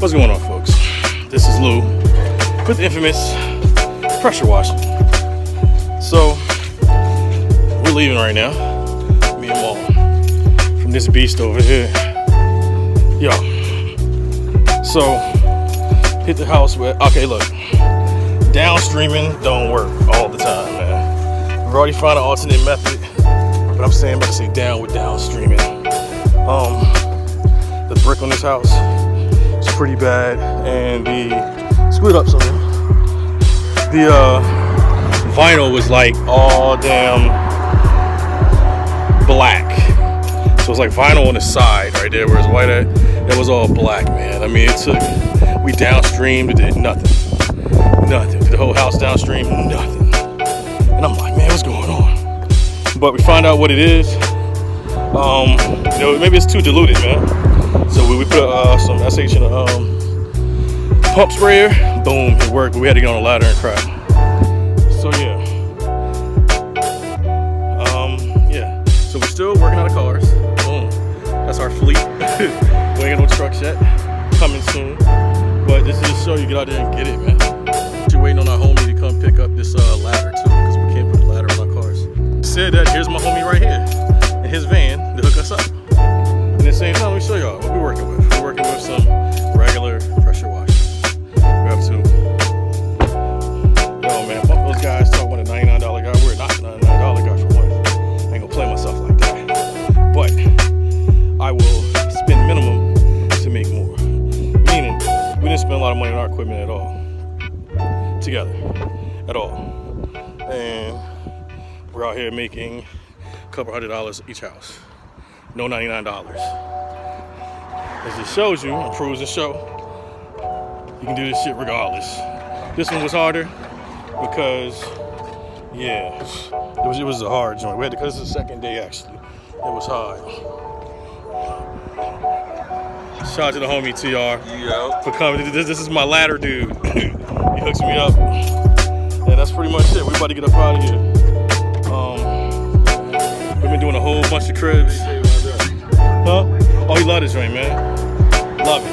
What's going on, folks? This is Lou with the infamous pressure washing. So, we're leaving right now, me and Maul, from this beast over here. Yo, so, hit the house with, okay, look, downstreaming don't work all the time, man. We've already found an alternate method, but I'm saying, I'm about to say down with downstreaming. The brick on this house is pretty bad, and screw it up some. The vinyl was like all damn black. So it's like vinyl on the side right there, where it's white at. It was all black, man. I mean, we downstreamed, it did nothing. The whole house downstream, nothing. And I'm like, man, what's going on? But we find out what it is. Maybe it's too diluted, man. So we put some SH in a pump sprayer. Boom, it worked. But we had to get on a ladder and crap. So yeah. So we're still working on the cars. Boom. That's our fleet. We ain't got no trucks yet. Coming soon. But this is to show you, get out there and get it, man. We're waiting on our homie to come pick up this ladder too, because we can't put a ladder on our cars. Said that here's my homie right here in his van to hook us up. And at the same time, let me show y'all what we're working with. We're working with some regular pressure washers. We have two. Yo, man, fuck those guys talking about a $99 guy. We're not a $99 guy for one. I ain't gonna play myself like that. But I will spend minimum to make more. Meaning, we didn't spend a lot of money on our equipment at all. Together. At all. And we're out here making a couple $100 each house. No $99. As it shows you, and proves the show, you can do this shit regardless. This one was harder because, yeah, it was a hard joint. We had to, because it's the second day actually. It was hard. Shout out to the homie TR for coming. This is my ladder dude. He hooks me up. And that's pretty much it. We're about to get up out of here. We've been doing a whole bunch of cribs. Huh? Oh, he love this joint, man. Love it.